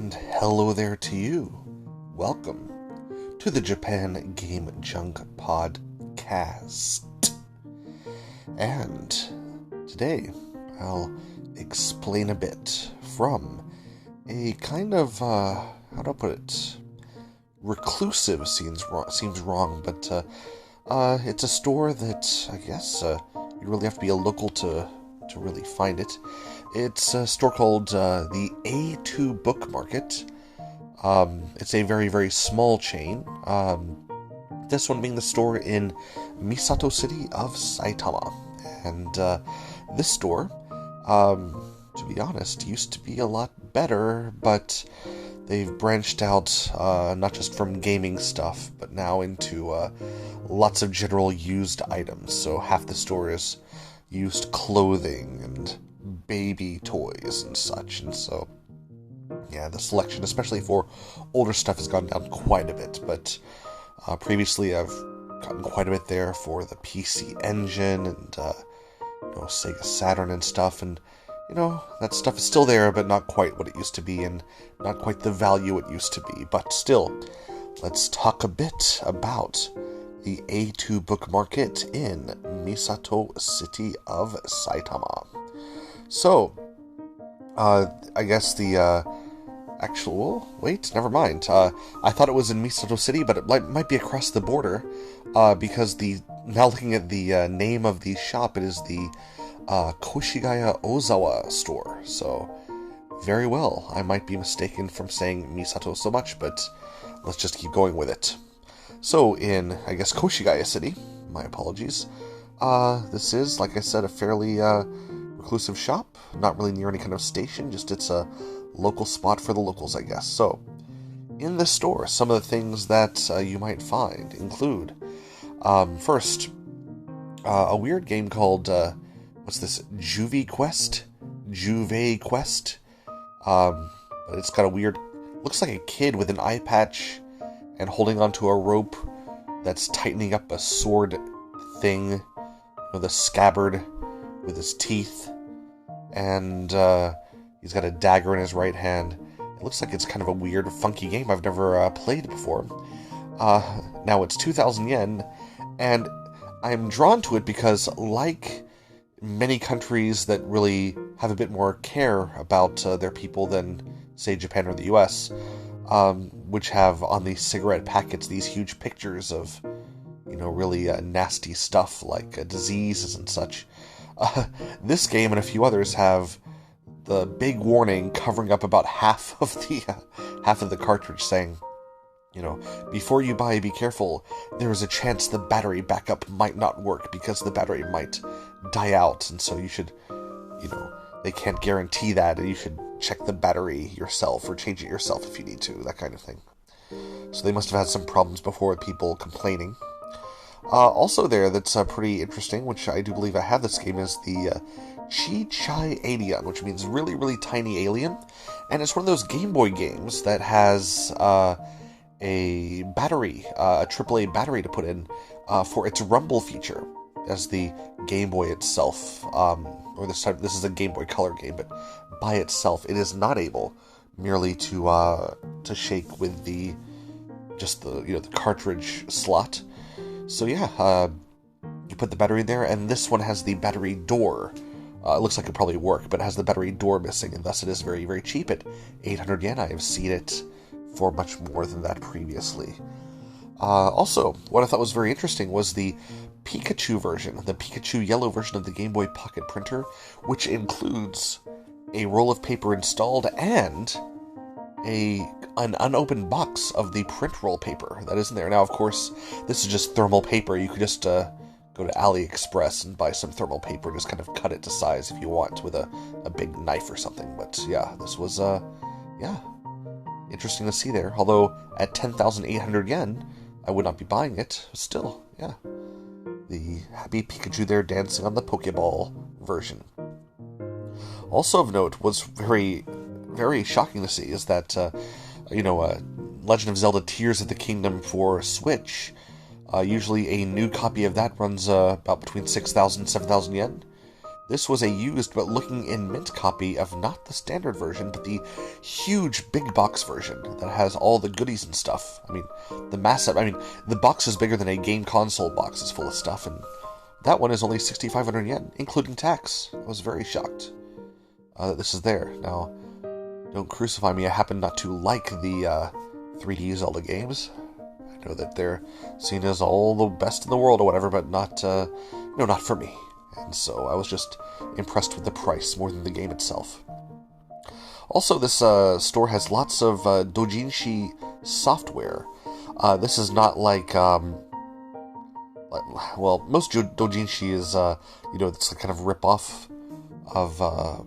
And hello there to you. Welcome to the Japan Game Junk Podcast. And today I'll explain a bit from a kind of, how do I put it? Reclusive seems wrong, but it's a store that I guess you really have to be a local to really find it. It's a store called the A2 Book Market. It's a very, very small chain. This one being the store in Misato City of Saitama. And this store, to be honest, used to be a lot better, but they've branched out not just from gaming stuff, but now into lots of general used items. So half the store is used clothing and baby toys and such, and so yeah, the selection, especially for older stuff, has gone down quite a bit. But previously I've gotten quite a bit there for the PC Engine and Sega Saturn and stuff, and that stuff is still there, but not quite what it used to be, and not quite the value it used to be. But still, let's talk a bit about the A2 Book Market in Misato City of Saitama. So, I guess the wait, never mind. I thought it was in Misato City, but it might be across the border, because now looking at the name of the shop, it is the Koshigaya Ozawa store. So, very well, I might be mistaken from saying Misato so much, but let's just keep going with it. So, in, I guess, Koshigaya City, my apologies, this is, like I said, a fairly reclusive shop, not really near any kind of station, just it's a local spot for the locals, I guess. So, in this store, some of the things that you might find include, first, a weird game called, what's this, Juve Quest? But it's got a weird, looks like a kid with an eye patch and holding onto a rope that's tightening up a sword thing with a scabbard with his teeth, and he's got a dagger in his right hand. It looks like it's kind of a weird, funky game I've never played before. Now it's 2,000 yen, and I'm drawn to it because, like many countries that really have a bit more care about their people than, say, Japan or the US, which have on these cigarette packets these huge pictures of, really nasty stuff like diseases and such. This game and a few others have the big warning covering up about half of the cartridge, saying, before you buy, be careful. There is a chance the battery backup might not work because the battery might die out, and so you should, they can't guarantee that, and you should check the battery yourself or change it yourself if you need to, that kind of thing. So they must have had some problems before with people complaining. Also there, that's pretty interesting, which I do believe I have this game, is the Chi Alien, which means really, really tiny alien. And it's one of those Game Boy games that has a battery, a AAA battery to put in for its rumble feature, as the Game Boy itself, or this is a Game Boy Color game, but by itself, it is not able merely to shake with the cartridge slot. So yeah, you put the battery in there, and this one has the battery door. It looks like it'd probably work, but it has the battery door missing, and thus it is very, very cheap at 800 yen. I have seen it for much more than that previously. Also, what I thought was very interesting was the Pikachu version, the Pikachu yellow version of the Game Boy Pocket Printer, which includes a roll of paper installed and an unopened box of the print roll paper that is in there. Now, of course, this is just thermal paper. You could just go to AliExpress and buy some thermal paper, just kind of cut it to size if you want with a big knife or something. But yeah, this was, interesting to see there. Although at 10,800 yen, I would not be buying it. Still, yeah. The happy Pikachu there dancing on the Pokeball version. Also of note, was very, very shocking to see is that, Legend of Zelda Tears of the Kingdom for Switch, usually a new copy of that runs about between 6,000 and 7,000 yen. This was a used but looking in mint copy of not the standard version, but the huge big box version that has all the goodies and stuff. I mean, the box is bigger than a game console box is full of stuff, and that one is only 6,500 yen, including tax. I was very shocked that this is there. Now, don't crucify me, I happen not to like the 3D Zelda games. I know that they're seen as all the best in the world or whatever, but not for me. And so I was just impressed with the price more than the game itself. Also, this store has lots of doujinshi software. This is not like, most doujinshi is, it's a kind of rip-off of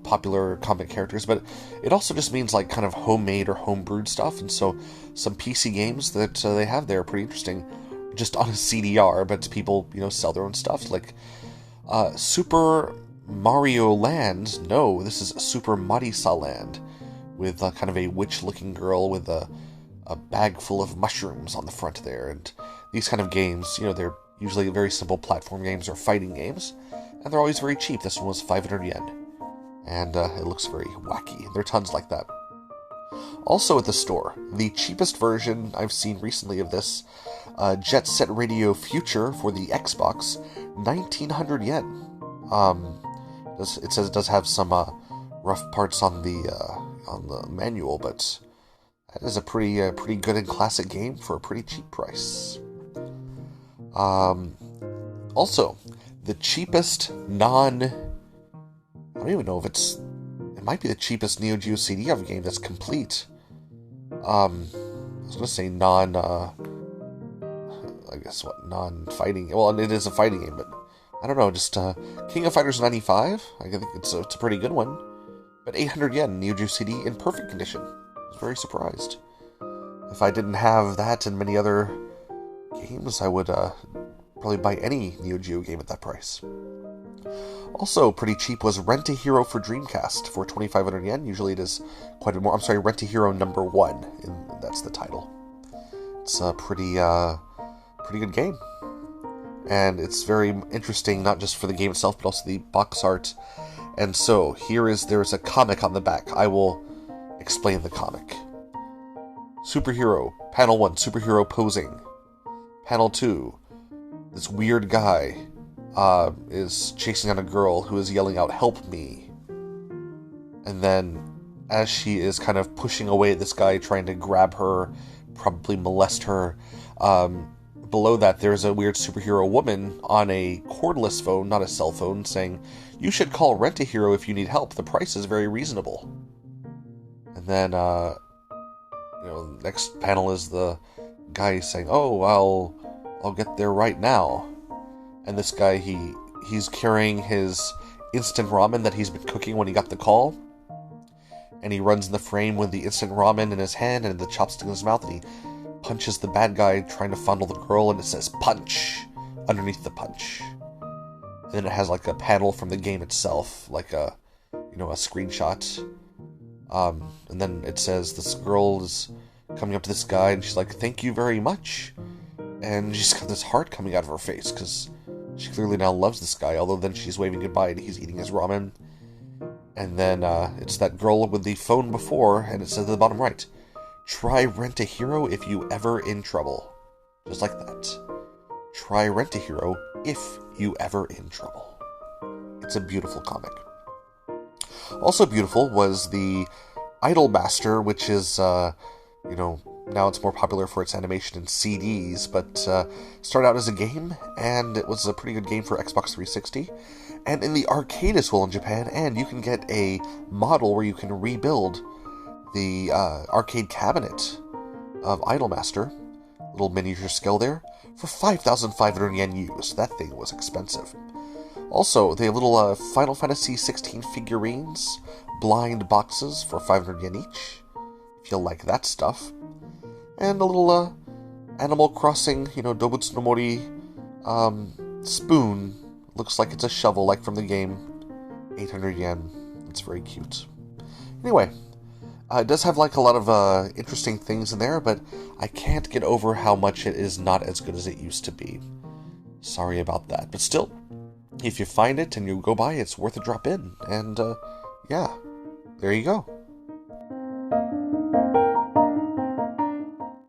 popular comic characters, but it also just means like kind of homemade or homebrewed stuff, and so some PC games that they have there are pretty interesting, just on a CDR, but people, sell their own stuff, like Super Mario Land. No, this is Super Marisa Land, with kind of a witch-looking girl with a bag full of mushrooms on the front there, and these kind of games, they're usually very simple platform games or fighting games, and they're always very cheap. This one was 500 yen, and it looks very wacky. There are tons like that. Also at the store, the cheapest version I've seen recently of this, Jet Set Radio Future for the Xbox, 1,900 yen. It says it does have some rough parts on the manual, but that is a pretty good and classic game for a pretty cheap price. Also, the cheapest I don't even know if it might be the cheapest Neo Geo CD of a game that's complete. I was going to say non-fighting. Well, it is a fighting game, but I don't know, just King of Fighters 95? I think it's a pretty good one. But 800 yen, Neo Geo CD in perfect condition. I was very surprised. If I didn't have that and many other games, I would probably buy any Neo Geo game at that price. Also pretty cheap was Rent-A-Hero for Dreamcast for 2,500 yen. Usually it is quite a bit more. I'm sorry, Rent-A-Hero number 1, and that's the title. It's a pretty good game. And it's very interesting, not just for the game itself, but also the box art. And so, there's a comic on the back. I will explain the comic. Superhero, panel 1, superhero posing. Panel 2, this weird guy is chasing down a girl who is yelling out, "Help me." And then, as she is kind of pushing away this guy, trying to grab her, probably molest her, below that there's a weird superhero woman on a cordless phone, not a cell phone, saying, "You should call Rent-A-Hero if you need help. The price is very reasonable." And then, next panel is the guy saying, "Oh, I'll get there right now." And this guy, he's carrying his instant ramen that he's been cooking when he got the call. And he runs in the frame with the instant ramen in his hand and the chopstick in his mouth, and he punches the bad guy trying to fondle the girl, and it says "punch" underneath the punch. And then it has like a panel from the game itself, like a screenshot. And then it says this girl is coming up to this guy, and she's like, "Thank you very much." And she's got this heart coming out of her face, because she clearly now loves this guy, although then she's waving goodbye and he's eating his ramen. And then it's that girl with the phone before, and it says at the bottom right, "Try Rent-A-Hero if you ever in trouble." Just like that. Try Rent-A-Hero if you ever in trouble. It's a beautiful comic. Also beautiful was the Idolmaster, which is, now it's more popular for its animation in CDs, but started out as a game, and it was a pretty good game for Xbox 360, and in the arcade as well in Japan, and you can get a model where you can rebuild the arcade cabinet of Idolmaster, little miniature scale there, for 5,500 yen used. That thing was expensive. Also, they have little Final Fantasy 16 figurines, blind boxes for 500 yen each, if you like that stuff. And a little Animal Crossing, Dobutsu no Mori spoon. Looks like it's a shovel, like from the game. 800 yen. It's very cute. Anyway, it does have like a lot of interesting things in there, but I can't get over how much it is not as good as it used to be. Sorry about that. But still, if you find it and you go by, it's worth a drop in. And, yeah, there you go.